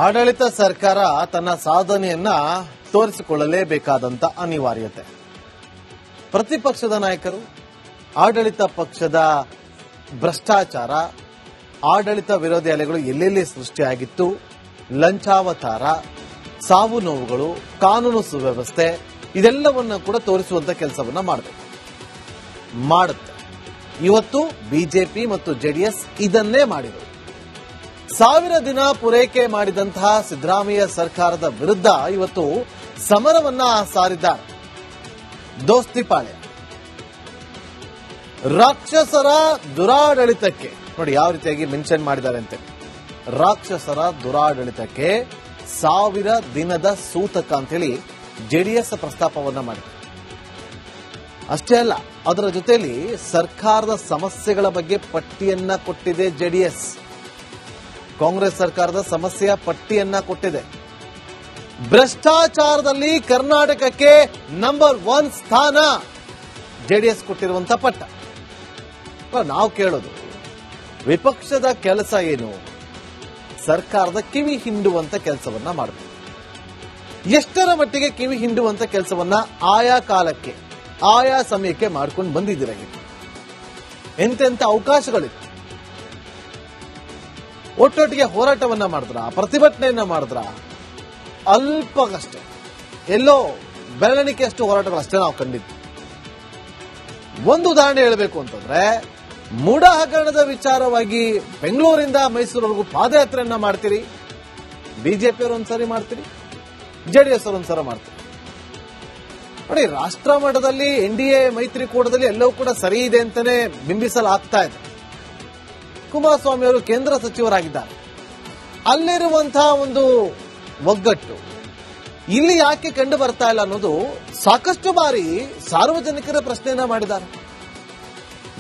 ಆಡಳಿತ ಸರ್ಕಾರ ತನ್ನ ಸಾಧನೆಯನ್ನ ತೋರಿಸಿಕೊಳ್ಳಲೇಬೇಕಾದಂತ ಅನಿವಾರ್ಯತೆ. ಪ್ರತಿಪಕ್ಷದ ನಾಯಕರು ಆಡಳಿತ ಪಕ್ಷದ ಭ್ರಷ್ಟಾಚಾರ, ಆಡಳಿತ ವಿರೋಧಿ ಅಲೆಗಳು ಎಲ್ಲೆಲ್ಲಿ ಸೃಷ್ಟಿಯಾಗಿತ್ತು, ಲಂಚಾವತಾರ, ಸಾವು ನೋವುಗಳು, ಕಾನೂನು ಸುವ್ಯವಸ್ಥೆ, ಇದೆಲ್ಲವನ್ನ ಕೂಡ ತೋರಿಸುವಂತ ಕೆಲಸವನ್ನ ಮಾಡುತ್ತೆ. ಇವತ್ತು ಬಿಜೆಪಿ ಮತ್ತು ಜೆಡಿಎಸ್ ಇದನ್ನೇ ಮಾಡಿದರು. 1000 ದಿನ ಪೂರೈಕೆ ಮಾಡಿದಂತಹ ಸಿದ್ದರಾಮಯ್ಯ ಸರ್ಕಾರದ ವಿರುದ್ಧ ಇವತ್ತು ಸಮರವನ್ನ ಸಾರಿದ್ದಾರೆ. ದೋಸ್ತಿಪಾಳ್ಯ ರಾಕ್ಷಸರ ದುರಾಡಳಿತಕ್ಕೆ ನೋಡಿ ಯಾವ ರೀತಿಯಾಗಿ ಮೆನ್ಷನ್ ಮಾಡಿದ್ದಾರೆ ಅಂತ. ರಾಕ್ಷಸರ ದುರಾಡಳಿತಕ್ಕೆ 1000 ದಿನದ ಸೂತಕ ಅಂತೇಳಿ ಜೆಡಿಎಸ್ ಪ್ರಸ್ತಾಪವನ್ನ ಮಾಡಿದೆ. ಅಷ್ಟೇ ಅಲ್ಲ, ಅದರ ಜೊತೆಯಲ್ಲಿ ಸರ್ಕಾರದ ಸಮಸ್ಯೆಗಳ ಬಗ್ಗೆ ಪಟ್ಟಿಯನ್ನ ಕೊಟ್ಟಿದೆ ಜೆಡಿಎಸ್. ಕಾಂಗ್ರೆಸ್ ಸರ್ಕಾರದ ಸಮಸ್ಯೆಯ ಪಟ್ಟಿಯನ್ನ ಕೊಟ್ಟಿದೆ. ಭ್ರಷ್ಟಾಚಾರದಲ್ಲಿ ಕರ್ನಾಟಕಕ್ಕೆ ನಂಬರ್ 1 ಸ್ಥಾನ ಜೆಡಿಎಸ್ ಕೊಟ್ಟಿರುವಂತ ಪಟ್ಟ. ನಾವು ಕೇಳೋದು, ವಿಪಕ್ಷದ ಕೆಲಸ ಏನು? ಸರ್ಕಾರದ ಕಿವಿ ಹಿಂಡುವಂತ ಕೆಲಸವನ್ನ ಮಾಡಬೇಕು. ಎಷ್ಟರ ಮಟ್ಟಿಗೆ ಕಿವಿ ಹಿಂಡುವಂತ ಕೆಲಸವನ್ನ ಆಯಾ ಕಾಲಕ್ಕೆ, ಆಯಾ ಸಮಯಕ್ಕೆ ಮಾಡ್ಕೊಂಡು ಬಂದಿದ್ದೀರ. ಎಂತೆಂತ ಅವಕಾಶಗಳಿತ್ತು. ಒಟ್ಟೊಟ್ಟಿಗೆ ಹೋರಾಟವನ್ನ ಮಾಡಿದ್ರ, ಪ್ರತಿಭಟನೆಯನ್ನ ಮಾಡಿದ್ರ, ಅಲ್ಪಗಷ್ಟೇ, ಎಲ್ಲೋ ಬೆರಳಿಕೆಯಷ್ಟು ಹೋರಾಟಗಳಷ್ಟೇ ನಾವು ಕಂಡಿದ್ವಿ. ಒಂದು ಉದಾಹರಣೆ ಹೇಳಬೇಕು ಅಂತಂದ್ರೆ, ಮೂಡ ಹಗರಣದ ವಿಚಾರವಾಗಿ ಬೆಂಗಳೂರಿಂದ ಮೈಸೂರವರೆಗೂ ಪಾದಯಾತ್ರೆಯನ್ನ ಮಾಡ್ತೀರಿ. ಬಿಜೆಪಿಯವರು ಒಂದ್ಸರಿ ಮಾಡ್ತೀರಿ, ಜೆಡಿಎಸ್ ಅವರು ಒಂದ್ಸಲ ಮಾಡ್ತೀರಿ. ನೋಡಿ, ರಾಷ್ಟ್ರ ಮಟ್ಟದಲ್ಲಿ ಎನ್ಡಿಎ ಮೈತ್ರಿಕೂಟದಲ್ಲಿ ಎಲ್ಲವೂ ಕೂಡ ಸರಿ ಇದೆ ಅಂತಾನೆ ಬಿಂಬಿಸಲಾಗ್ತಾ ಇದೆ. ಕುಮಾರಸ್ವಾಮಿ ಅವರು ಕೇಂದ್ರ ಸಚಿವರಾಗಿದ್ದಾರೆ. ಅಲ್ಲಿರುವಂತಹ ಒಂದು ಒಗ್ಗಟ್ಟು ಇಲ್ಲಿ ಯಾಕೆ ಕಂಡು ಬರ್ತಾ ಇಲ್ಲ ಅನ್ನೋದು ಸಾಕಷ್ಟು ಬಾರಿ ಸಾರ್ವಜನಿಕರ ಪ್ರಶ್ನೆಯನ್ನ ಮಾಡಿದ್ದಾರೆ.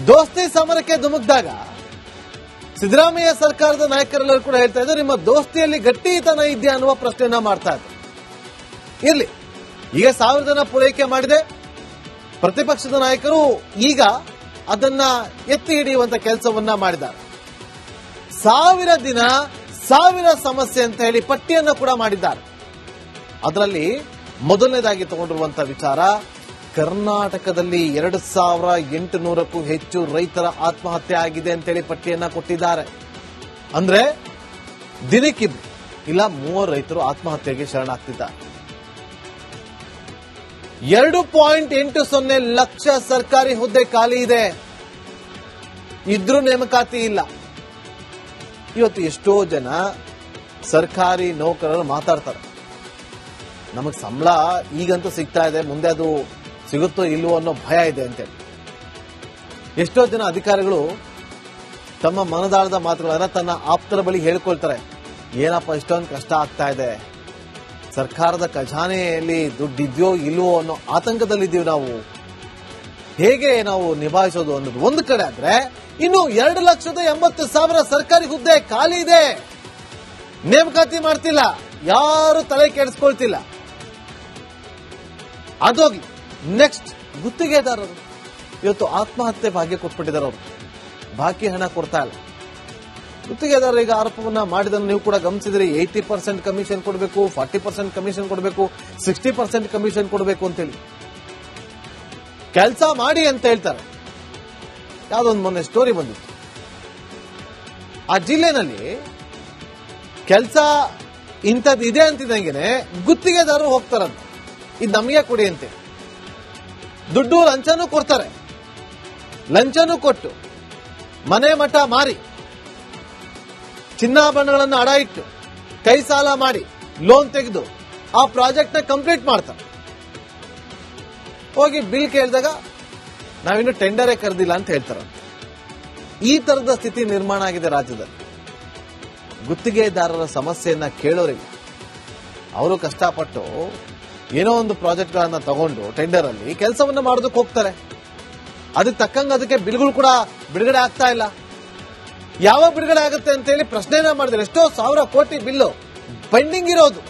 ದೋಸ್ತಿ ಸಮರಕ್ಕೆ ಧುಮುಕ್ದಾಗ ಸಿದ್ದರಾಮಯ್ಯ ಸರ್ಕಾರದ ನಾಯಕರೆಲ್ಲರೂ ಕೂಡ ಹೇಳ್ತಾ ಇದ್ದಾರೆ, ನಿಮ್ಮ ದೋಸ್ತಿಯಲ್ಲಿ ಗಟ್ಟಿತನ ಇದೆಯಾ ಅನ್ನುವ ಪ್ರಶ್ನೆಯನ್ನ ಮಾಡ್ತಾ ಇದ್ದಾರೆ. ಇರ್ಲಿ, ಈಗ 1000 ದಿನ ಪೂರೈಕೆ ಮಾಡಿದೆ. ಪ್ರತಿಪಕ್ಷದ ನಾಯಕರು ಈಗ ಅದನ್ನ ಎತ್ತಿ ಹಿಡಿಯುವಂತ ಕೆಲಸವನ್ನ ಮಾಡಿದ್ದಾರೆ. 1000 ದಿನ 1000 ಸಮಸ್ಯೆ ಅಂತ ಹೇಳಿ ಪಟ್ಟಿಯನ್ನು ಕೂಡ ಮಾಡಿದ್ದಾರೆ. ಅದರಲ್ಲಿ ಮೊದಲನೇದಾಗಿ ತಗೊಂಡಿರುವಂತಹ ವಿಚಾರ, ಕರ್ನಾಟಕದಲ್ಲಿ 2800ಕ್ಕೂ ಹೆಚ್ಚು ರೈತರ ಆತ್ಮಹತ್ಯೆ ಆಗಿದೆ ಅಂತೇಳಿ ಪಟ್ಟಿಯನ್ನ ಕೊಟ್ಟಿದ್ದಾರೆ. ಅಂದ್ರೆ ದಿನಕ್ಕಿಬ್ಬರು ಇಲ್ಲ 3 ರೈತರು ಆತ್ಮಹತ್ಯೆಗೆ ಶರಣಾಗ್ತಿದ್ದಾರೆ. 2.80 ಲಕ್ಷ ಸರ್ಕಾರಿ ಹುದ್ದೆ ಖಾಲಿ ಇದೆ, ಇದ್ರೂ ನೇಮಕಾತಿ ಇಲ್ಲ. ಇವತ್ತು ಎಷ್ಟೋ ಜನ ಸರ್ಕಾರಿ ನೌಕರರು ಮಾತಾಡ್ತಾರೆ, ನಮಗೆ ಸಂಬಳ ಈಗಂತೂ ಸಿಗ್ತಾ ಇದೆ, ಮುಂದೆ ಅದು ಸಿಗುತ್ತೋ ಇಲ್ವೋ ಅನ್ನೋ ಭಯ ಇದೆ ಅಂತೇಳಿ. ಎಷ್ಟೋ ಜನ ಅಧಿಕಾರಿಗಳು ತಮ್ಮ ಮನದಾಳದ ಮಾತುಗಳನ್ನ ತನ್ನ ಆಪ್ತರ ಬಳಿ ಹೇಳ್ಕೊಳ್ತಾರೆ, ಏನಪ್ಪ ಇಷ್ಟೊಂದು ಕಷ್ಟ ಆಗ್ತಾ ಇದೆ, ಸರ್ಕಾರದ ಖಜಾನೆಯಲ್ಲಿ ದುಡ್ಡಿದ್ಯೋ ಇಲ್ವೋ ಅನ್ನೋ ಆತಂಕದಲ್ಲಿದ್ದೀವಿ, ನಾವು ಹೇಗೆ ನಾವು ನಿಭಾಯಿಸೋದು ಅನ್ನೋದು ಒಂದು ಕಡೆ ಆದ್ರೆ, ಇನ್ನು 2,80,000 ಸರ್ಕಾರಿ ಹುದ್ದೆ ಖಾಲಿ ಇದೆ, ನೇಮಕಾತಿ ಮಾಡ್ತಿಲ್ಲ, ಯಾರು ತಲೆ ಕೆಡಿಸ್ಕೊಳ್ತಿಲ್ಲ. ಅದೋಗಿ ನೆಕ್ಸ್ಟ್ ಗುತ್ತಿಗೆದಾರರು ಇವತ್ತು ಆತ್ಮಹತ್ಯೆ ಭಾಗ್ಯ ಕೊಟ್ಬಿಟ್ಟಿದ್ದಾರೆ. ಅವರು ಬಾಕಿ ಹಣ ಕೊಡ್ತಾ ಇಲ್ಲ. ಗುತ್ತಿಗೆದಾರರಿಗೆ ಆರೋಪವನ್ನ ಮಾಡಿದನ್ನು ನೀವು ಕೂಡ ಗಮನಿಸಿದ್ರಿ. 80% ಕಮಿಷನ್ ಕೊಡಬೇಕು, 40% ಕಮಿಷನ್ ಕೊಡಬೇಕು, 60% ಕಮಿಷನ್ ಕೊಡಬೇಕು ಅಂತೇಳಿ ಕೆಲಸ ಮಾಡಿ ಅಂತ ಹೇಳ್ತಾರೆ. ಯಾವ್ದೊಂದು ಮೊನ್ನೆ ಸ್ಟೋರಿ ಬಂದಿತ್ತು, ಆ ಜಿಲ್ಲೆನಲ್ಲಿ ಕೆಲಸ ಇಂಥದ್ದು ಇದೆ ಅಂತಿದ್ದಂಗೆನೆ ಗುತ್ತಿಗೆದಾರರು ಹೋಗ್ತಾರಂತ, ಇದು ನಮಗೆ ಕೊಡಿ ಅಂತೆ. ದುಡ್ಡು ಲಂಚನೂ ಕೊಡ್ತಾರೆ. ಲಂಚನೂ ಕೊಟ್ಟು ಮನೆ ಮಠ ಮಾರಿ, ಚಿನ್ನಾಭರಣಗಳನ್ನು ಅಡ ಇಟ್ಟು, ಕೈ ಸಾಲ ಮಾಡಿ, ಲೋನ್ ತೆಗೆದು ಆ ಪ್ರಾಜೆಕ್ಟ್ ನ ಕಂಪ್ಲೀಟ್ ಮಾಡ್ತಾರೆ. ಹೋಗಿ ಬಿಲ್ ಕೇಳಿದಾಗ ನಾವಿನ್ನು ಟೆಂಡರೇ ಕರೆದಿಲ್ಲ ಅಂತ ಹೇಳ್ತಾರೆ. ಈ ತರದ ಸ್ಥಿತಿ ನಿರ್ಮಾಣ ಆಗಿದೆ ರಾಜ್ಯದಲ್ಲಿ. ಗುತ್ತಿಗೆದಾರರ ಸಮಸ್ಯೆಯನ್ನ ಕೇಳೋರಿಲ್ಲ. ಅವರು ಕಷ್ಟಪಟ್ಟು ಏನೋ ಒಂದು ಪ್ರಾಜೆಕ್ಟ್ ಗಳನ್ನ ತಗೊಂಡು ಟೆಂಡರ್ ಅಲ್ಲಿ ಕೆಲಸವನ್ನ ಮಾಡೋದಕ್ಕೆ ಹೋಗ್ತಾರೆ. ಅದಕ್ಕೆ ತಕ್ಕಂಗೆ ಅದಕ್ಕೆ ಬಿಲ್ಗಳು ಕೂಡ ಬಿಡುಗಡೆ ಆಗ್ತಾ ಇಲ್ಲ. ಯಾವಾಗ ಬಿಡುಗಡೆ ಆಗುತ್ತೆ ಅಂತ ಹೇಳಿ ಪ್ರಶ್ನೆಯನ್ನ ಮಾಡಿದ್ರೆ ಎಷ್ಟೋ 1000 ಕೋಟಿ ಬಿಲ್ಲು ಪೆಂಡಿಂಗ್ ಇರೋದು.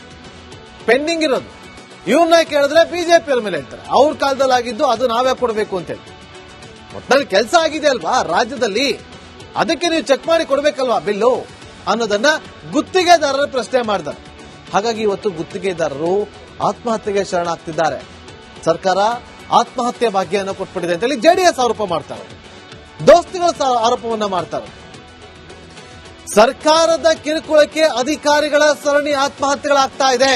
ಇವ್ರನ್ನ ಕೇಳಿದ್ರೆ ಬಿಜೆಪಿ ಮೇಲೆ ಹೇಳ್ತಾರೆ, ಅವ್ರ ಕಾಲದಲ್ಲಿ ಆಗಿದ್ದು ಅದು ನಾವೇ ಕೊಡಬೇಕು ಅಂತೇಳಿ. ಒಟ್ಟಿನಲ್ಲಿ ಕೆಲಸ ಆಗಿದೆ ಅಲ್ವಾ ರಾಜ್ಯದಲ್ಲಿ, ಅದಕ್ಕೆ ನೀವು ಚೆಕ್ ಮಾಡಿ ಕೊಡಬೇಕಲ್ವಾ ಬಿಲ್ಲು. ಅನ್ನೋದನ್ನ ಗುತ್ತಿಗೆದಾರರು ಪ್ರಶ್ನೆ ಮಾಡಿದ್ದಾರೆ. ಹಾಗಾಗಿ ಇವತ್ತು ಗುತ್ತಿಗೆದಾರರು ಆತ್ಮಹತ್ಯೆಗೆ ಶರಣಾಗ್ತಿದ್ದಾರೆ. ಸರ್ಕಾರ ಆತ್ಮಹತ್ಯೆ ಭಾಗ್ಯವನ್ನು ಕೊಟ್ಬಿಟ್ಟಿದೆ ಅಂತೇಳಿ ಜೆಡಿಎಸ್ ಆರೋಪ ಮಾಡ್ತಾರೆ, ದೋಸ್ತಿಗಳು ಆರೋಪವನ್ನ ಮಾಡ್ತಾರೆ. ಸರ್ಕಾರದ ಕಿರುಕುಳಕ್ಕೆ ಅಧಿಕಾರಿಗಳ ಸರಣಿ ಆತ್ಮಹತ್ಯೆಗಳಾಗ್ತಾ ಇದೆ.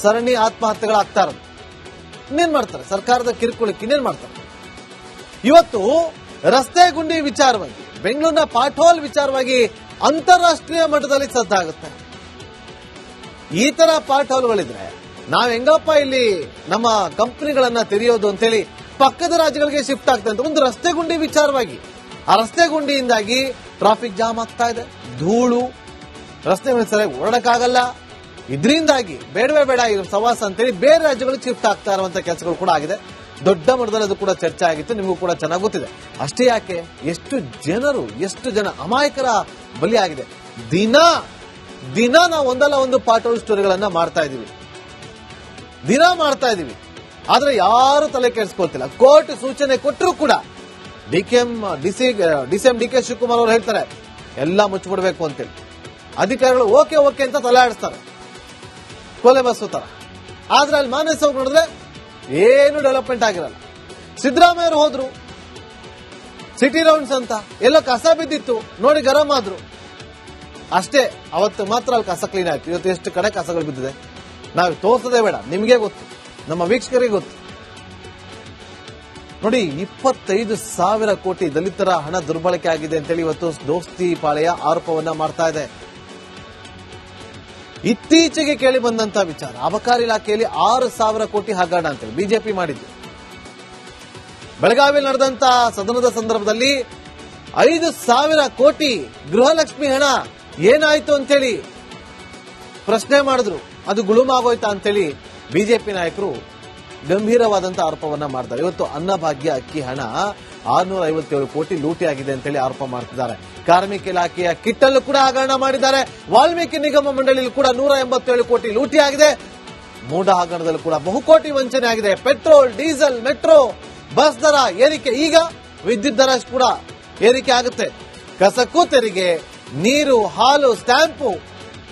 ಸರಣಿ ಆತ್ಮಹತ್ಯೆಗಳಾಗ್ತಾ ಇರೋದು ಇನ್ನೇನ್ ಮಾಡ್ತಾರೆ? ಸರ್ಕಾರದ ಕಿರುಕುಳಕ್ಕೆ ಇನ್ನೇನ್ ಮಾಡ್ತಾರೆ? ಇವತ್ತು ರಸ್ತೆ ಗುಂಡಿ ವಿಚಾರವಾಗಿ, ಬೆಂಗಳೂರಿನ ಪಾಟೋಲ್ ವಿಚಾರವಾಗಿ ಅಂತಾರಾಷ್ಟ್ರೀಯ ಮಟ್ಟದಲ್ಲಿ ಸದ್ದಾಗುತ್ತೆ. ಈ ತರ ಪಾಟೋಲ್ಗಳಿದ್ರೆ ನಾವ್ ಹೆಂಗಪ್ಪ ಇಲ್ಲಿ ನಮ್ಮ ಕಂಪನಿಗಳನ್ನ ತೆರೆಯೋದು ಅಂತೇಳಿ ಪಕ್ಕದ ರಾಜ್ಯಗಳಿಗೆ ಶಿಫ್ಟ್ ಆಗ್ತಾ ಅಂತ ಒಂದು ರಸ್ತೆ ಗುಂಡಿ ವಿಚಾರವಾಗಿ. ಆ ರಸ್ತೆ ಗುಂಡಿಯಿಂದಾಗಿ ಟ್ರಾಫಿಕ್ ಜಾಮ್ ಆಗ್ತಾ ಇದೆ, ಧೂಳು, ರಸ್ತೆ ಮೇಲೆ ಸರಿಯಾಗಿ ಓಡಕ್ಕಾಗಲ್ಲ. ಇದರಿಂದಾಗಿ ಬೇಡವೇ ಬೇಡ ಇದು ಸವಾಸ ಅಂತೇಳಿ ಬೇರೆ ರಾಜ್ಯಗಳಿಗೆ ಶಿಫ್ಟ್ ಆಗ್ತಾ ಇರುವಂತ ಕೆಲಸಗಳು ಕೂಡ ಆಗಿದೆ. ದೊಡ್ಡ ಮಟ್ಟದಲ್ಲಿ ಅದು ಕೂಡ ಚರ್ಚೆ ಆಗಿತ್ತು, ನಿಮಗೂ ಕೂಡ ಚೆನ್ನಾಗಿ ಗೊತ್ತಿದೆ. ಅಷ್ಟೇ ಯಾಕೆ, ಎಷ್ಟು ಜನ ಅಮಾಯಕರ ಬಲಿಯಾಗಿದೆ. ದಿನ ನಾವು ಒಂದಲ್ಲ ಒಂದು ಪಾಟೋಲ್ ಸ್ಟೋರಿಗಳನ್ನ ಮಾಡ್ತಾ ಇದೀವಿ, ಆದ್ರೆ ಯಾರು ತಲೆ ಕೆಡಿಸ್ಕೊಳ್ತಿಲ್ಲ. ಕೋರ್ಟ್ ಸೂಚನೆ ಕೊಟ್ಟರು ಕೂಡ ಡಿಸಿಎಂ ಡಿ ಕೆ ಶಿವಕುಮಾರ್ ಅವರು ಹೇಳ್ತಾರೆ ಎಲ್ಲ ಮುಚ್ಚಿಬಿಡ್ಬೇಕು ಅಂತೇಳಿ. ಅಧಿಕಾರಿಗಳು ಓಕೆ ಅಂತ ತಲೆ ಆಡಿಸ್ತಾರೆ, ಕೊಲೆ ಬಸ್ಸು ತರ. ಆದ್ರೆ ಅಲ್ಲಿ ಮಾನಸ ನೋಡಿದ್ರೆ ಏನು ಡೆವಲಪ್ಮೆಂಟ್ ಆಗಿರಲ್ಲ. ಸಿದ್ದರಾಮಯ್ಯ ಅವರು ಹೋದ್ರು ಸಿಟಿ ರೌಂಡ್ಸ್ ಅಂತ, ಎಲ್ಲೋ ಕಸ ಬಿದ್ದಿತ್ತು ನೋಡಿ ಗರಂ ಆದ್ರು ಅಷ್ಟೇ. ಅವತ್ತು ಮಾತ್ರ ಅಲ್ಲಿ ಕಸ ಕ್ಲೀನ್ ಆಯ್ತು. ಇವತ್ತು ಎಷ್ಟು ಕಡೆ ಕಸಗಳು ಬಿದ್ದಿದೆ ನಾವು ತೋರ್ಸೋದೇ ಬೇಡ, ನಿಮ್ಗೆ ಗೊತ್ತು, ನಮ್ಮ ವೀಕ್ಷಕರಿಗೆ ಗೊತ್ತು. ನೋಡಿ, 25,000 ಕೋಟಿ ದಲಿತರ ಹಣ ದುರ್ಬಳಕೆ ಆಗಿದೆ ಅಂತೇಳಿ ಇವತ್ತು ದೋಸ್ತಿ ಪಾಳೆಯ ಆರೋಪವನ್ನ ಮಾಡ್ತಾ ಇದೆ. ಇತ್ತೀಚೆಗೆ ಕೇಳಿ ಬಂದಂತ ವಿಚಾರ, ಅಬಕಾರಿ ಇಲಾಖೆಯಲ್ಲಿ 6,000 ಕೋಟಿ ಹಗರಣ ಅಂತೇಳಿ ಬಿಜೆಪಿ ಮಾಡಿದ್ದು. ಬೆಳಗಾವಿಯಲ್ಲಿ ನಡೆದಂತ ಸದನದ ಸಂದರ್ಭದಲ್ಲಿ 5,000 ಕೋಟಿ ಗೃಹಲಕ್ಷ್ಮಿ ಹಣ ಏನಾಯ್ತು ಅಂತೇಳಿ ಪ್ರಶ್ನೆ ಮಾಡಿದ್ರು. ಅದು ಗುಳುಮಾಗೋಯ್ತಾ ಅಂತೇಳಿ ಬಿಜೆಪಿ ನಾಯಕರು ಗಂಭೀರವಾದಂತ ಆರೋಪವನ್ನ ಮಾಡ್ತಾರೆ. ಇವತ್ತು ಅನ್ನಭಾಗ್ಯ ಅಕ್ಕಿ ಹಣ 657 ಕೋಟಿ ಲೂಟಿ ಆಗಿದೆ ಅಂತೇಳಿ ಆರೋಪ ಮಾಡ್ತಿದ್ದಾರೆ. ಕಾರ್ಮಿಕ ಇಲಾಖೆಯ ಕಿಟ್ಟಲ್ಲೂ ಕೂಡ ಹಗರಣ ಮಾಡಿದ್ದಾರೆ. ವಾಲ್ಮೀಕಿ ನಿಗಮ ಮಂಡಳಿಯಲ್ಲಿ ಕೂಡ 187 ಕೋಟಿ ಲೂಟಿ ಆಗಿದೆ. ಮೂಡ ಹಗರಣದಲ್ಲೂ ಕೂಡ ಬಹುಕೋಟಿ ವಂಚನೆ ಆಗಿದೆ. ಪೆಟ್ರೋಲ್, ಡೀಸೆಲ್, ಮೆಟ್ರೋ ಬಸ್ ದರ ಏರಿಕೆ, ಈಗ ವಿದ್ಯುತ್ ದರ ಕೂಡ ಏರಿಕೆ ಆಗುತ್ತೆ. ಕಸಕ್ಕೂ ತೆರಿಗೆ, ನೀರು, ಹಾಲು, ಸ್ಟ್ಯಾಂಪು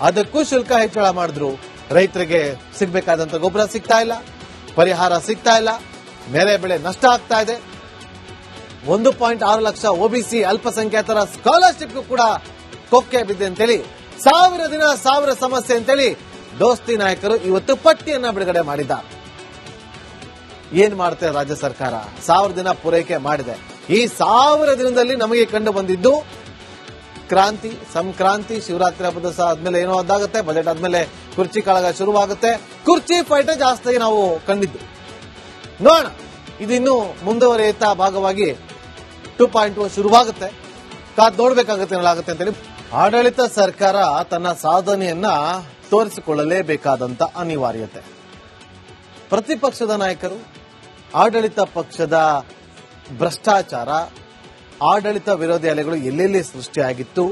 ಅದಕ್ಕೂ ಶುಲ್ಕ ಹೆಚ್ಚಳ ಮಾಡಿದ್ರು. ರೈತರಿಗೆ ಸಿಗಬೇಕಾದಂತ ಗೊಬ್ಬರ ಸಿಗ್ತಾ ಇಲ್ಲ, ಪರಿಹಾರ ಸಿಗ್ತಾ ಇಲ್ಲ, ನೆರೆ ಬೆಳೆ ನಷ್ಟ ಆಗ್ತಾ ಇದೆ. 1.6 ಲಕ್ಷ ಒಬಿಸಿ ಅಲ್ಪಸಂಖ್ಯಾತರ ಸ್ಕಾಲರ್ಶಿಪ್ ಕೂಡ ಕೊಕ್ಕೆ ಬಿದ್ದೆ ಅಂತೇಳಿ 1000 ದಿನ 1000 ಸಮಸ್ಯೆ ಅಂತೇಳಿ ದೋಸ್ತಿ ನಾಯಕರು ಇವತ್ತು ಪಟ್ಟಿಯನ್ನ ಬಿಡುಗಡೆ ಮಾಡಿದ್ದಾರೆ. ಏನ್ ಮಾಡುತ್ತೆ ರಾಜ್ಯ ಸರ್ಕಾರ? 1000 ದಿನ ಪೂರೈಕೆ ಮಾಡಿದೆ. ಈ 1000 ದಿನದಲ್ಲಿ ನಮಗೆ ಕಂಡು ಬಂದಿದ್ದು ಸಂಕ್ರಾಂತಿ, ಶಿವರಾತ್ರಿ ಹಬ್ಬದ ಆದ್ಮೇಲೆ ಏನೋ ಅದಾಗುತ್ತೆ, ಬಜೆಟ್ ಆದ್ಮೇಲೆ ಕುರ್ಚಿ ಕಾಳಗ ಶುರುವಾಗುತ್ತೆ. ಕುರ್ಚಿ ಫೈಟ್ ಜಾಸ್ತಿ ನಾವು ಕಂಡಿದ್ದು. ನೋಡೋಣ, ಇದು ಇನ್ನು ಮುಂದುವರಿಯುತ್ತಾ ಭಾಗವಾಗಿ 2.0 ಶುರುವಾಗುತ್ತೆ. ಕಾದ್ ನೋಡ್ಬೇಕಾಗುತ್ತೆ ಏನಾಗುತ್ತೆ ಅಂತೇಳಿ. ಆಡಳಿತ ಸರ್ಕಾರ ತನ್ನ ಸಾಧನೆಯನ್ನ ತೋರಿಸಿಕೊಳ್ಳಲೇಬೇಕಾದಂತ ಅನಿವಾರ್ಯತೆ. ಪ್ರತಿಪಕ್ಷದ ನಾಯಕರು ಆಡಳಿತ ಪಕ್ಷದ ಭ್ರಷ್ಟಾಚಾರ, ಆಡಳಿತ ವಿರೋಧಿ ಅಲೆಗಳು ಎಲ್ಲೆಲ್ಲಿ ಸೃಷ್ಟಿಯಾಗಿತ್ತು,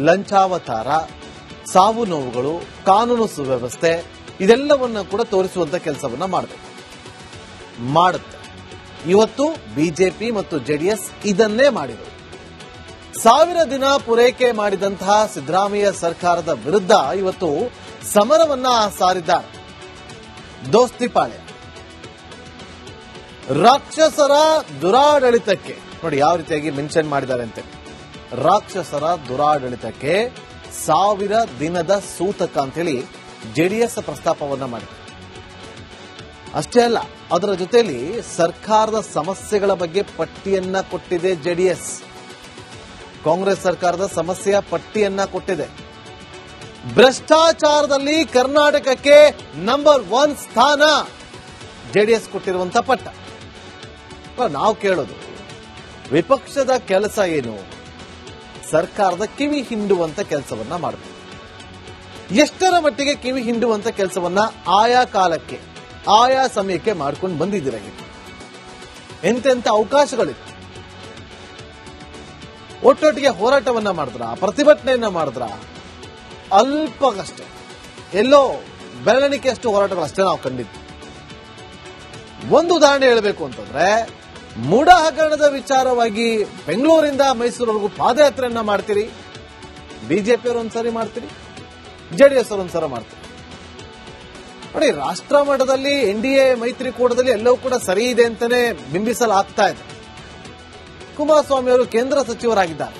ಲಂಚಾವತಾರ, ಸಾವು ನೋವುಗಳು, ಕಾನೂನು ಸುವ್ಯವಸ್ಥೆ, ಇದೆಲ್ಲವನ್ನ ಕೂಡ ತೋರಿಸುವಂತ ಕೆಲಸವನ್ನ ಮಾಡುತ್ತೆ. ಇವತ್ತು ಬಿಜೆಪಿ ಮತ್ತು ಜೆಡಿಎಸ್ ಇದನ್ನೇ ಮಾಡಿದರು. 1000 ದಿನ ಪೂರೈಕೆ ಮಾಡಿದಂತಹ ಸಿದ್ದರಾಮಯ್ಯ ಸರ್ಕಾರದ ವಿರುದ್ಧ ಇವತ್ತು ಸಮರವನ್ನ ಸಾರಿದ್ದಾರೆ ದೋಸ್ತಿ ಪಾಳೆ. ರಾಕ್ಷಸರ ದುರಾಡಳಿತಕ್ಕೆ ನೋಡಿ ಯಾವ ರೀತಿಯಾಗಿ ಮೆನ್ಷನ್ ಮಾಡಿದ್ದಾರೆ ಅಂತ. ರಾಕ್ಷಸರ ದುರಾಡಳಿತಕ್ಕೆ 1000 ದಿನದ ಸೂತಕ ಅಂತ ಹೇಳಿ ಜೆಡಿಎಸ್ ಪ್ರಸ್ತಾಪವನ್ನ ಮಾಡಿದೆ. ಅಷ್ಟೇ ಅಲ್ಲ, ಅದರ ಜೊತೆಯಲ್ಲಿ ಸರ್ಕಾರದ ಸಮಸ್ಯೆಗಳ ಬಗ್ಗೆ ಪಟ್ಟಿಯನ್ನ ಕೊಟ್ಟಿದೆ ಜೆಡಿಎಸ್. ಕಾಂಗ್ರೆಸ್ ಸರ್ಕಾರದ ಸಮಸ್ಯೆಯ ಪಟ್ಟಿಯನ್ನ ಕೊಟ್ಟಿದೆ. ಭ್ರಷ್ಟಾಚಾರದಲ್ಲಿ ಕರ್ನಾಟಕಕ್ಕೆ ನಂಬರ್ 1 ಸ್ಥಾನ ಜೆಡಿಎಸ್ ಕೊಟ್ಟಿರುವಂತ ಪಟ್ಟ. ನಾವು ಕೇಳೋದು, ವಿಪಕ್ಷದ ಕೆಲಸ ಏನು? ಸರ್ಕಾರದ ಕಿವಿ ಹಿಂಡುವಂತ ಕೆಲಸವನ್ನ ಮಾಡಬೇಕು. ಎಷ್ಟರ ಮಟ್ಟಿಗೆ ಕಿವಿ ಹಿಂಡುವಂತ ಕೆಲಸವನ್ನ ಆಯಾ ಕಾಲಕ್ಕೆ, ಆಯಾ ಸಮಯಕ್ಕೆ ಮಾಡ್ಕೊಂಡು ಬಂದಿದ್ದೀರ. ಎಂತೆಂತ ಅವಕಾಶಗಳಿತ್ತು. ಒಟ್ಟೊಟ್ಟಿಗೆ ಹೋರಾಟವನ್ನ ಮಾಡಿದ್ರ, ಪ್ರತಿಭಟನೆಯನ್ನ ಮಾಡಿದ್ರ, ಅಲ್ಪಗಷ್ಟೇ, ಎಲ್ಲೋ ಬೆರಳಿಕೆಯಷ್ಟು ಹೋರಾಟಗಳಷ್ಟೇ ನಾವು ಕಂಡಿದ್ದು. ಒಂದು ಉದಾಹರಣೆ ಹೇಳಬೇಕು ಅಂತಂದ್ರೆ, ಮೂಡ ಹಗರಣದ ವಿಚಾರವಾಗಿ ಬೆಂಗಳೂರಿಂದ ಮೈಸೂರವರೆಗೂ ಪಾದಯಾತ್ರೆಯನ್ನ ಮಾಡ್ತೀರಿ, ಬಿಜೆಪಿ ಅವರು ಒಂದ್ಸರಿ ಮಾಡ್ತೀರಿ, ಜೆಡಿಎಸ್ ಅವರು ಒಂದ್ಸಲ ಮಾಡ್ತೀರಿ. ನೋಡಿ, ರಾಷ್ಟ್ರ ಮಟ್ಟದಲ್ಲಿ ಎನ್ಡಿಎ ಮೈತ್ರಿಕೂಟದಲ್ಲಿ ಎಲ್ಲವೂ ಕೂಡ ಸರಿ ಇದೆ ಅಂತಾನೆ ಬಿಂಬಿಸಲಾಗ್ತಾ ಇದೆ. ಕುಮಾರಸ್ವಾಮಿ ಅವರು ಕೇಂದ್ರ ಸಚಿವರಾಗಿದ್ದಾರೆ.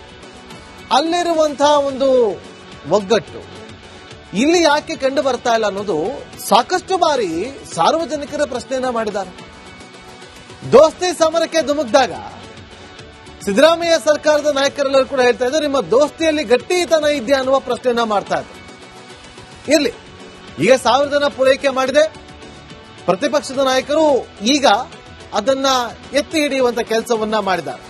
ಅಲ್ಲಿರುವಂತಹ ಒಂದು ಒಗ್ಗಟ್ಟು ಇಲ್ಲಿ ಯಾಕೆ ಕಂಡು ಬರ್ತಾ ಇಲ್ಲ ಅನ್ನೋದು ಸಾಕಷ್ಟು ಬಾರಿ ಸಾರ್ವಜನಿಕರ ಪ್ರಶ್ನೆಯನ್ನ ಮಾಡಿದ್ದಾರೆ. ದೋಸ್ತಿ ಸಮರಕ್ಕೆ ಧುಮುಕ್ದಾಗ ಸಿದ್ದರಾಮಯ್ಯ ಸರ್ಕಾರದ ನಾಯಕರೆಲ್ಲರೂ ಕೂಡ ಹೇಳ್ತಾ ಇದ್ದಾರೆ, ನಿಮ್ಮ ದೋಸ್ತಿಯಲ್ಲಿ ಗಟ್ಟಿತನ ಇದೆಯಾ ಅನ್ನುವ ಪ್ರಶ್ನೆಯನ್ನ ಮಾಡ್ತಾ ಇದ್ದಾರೆ. ಇರ್ಲಿ, ಈಗ 1000 ಜನ ಪೂರೈಕೆ ಮಾಡಿದೆ. ಪ್ರತಿಪಕ್ಷದ ನಾಯಕರು ಈಗ ಅದನ್ನ ಎತ್ತಿ ಹಿಡಿಯುವಂತ ಕೆಲಸವನ್ನ ಮಾಡಿದ್ದಾರೆ.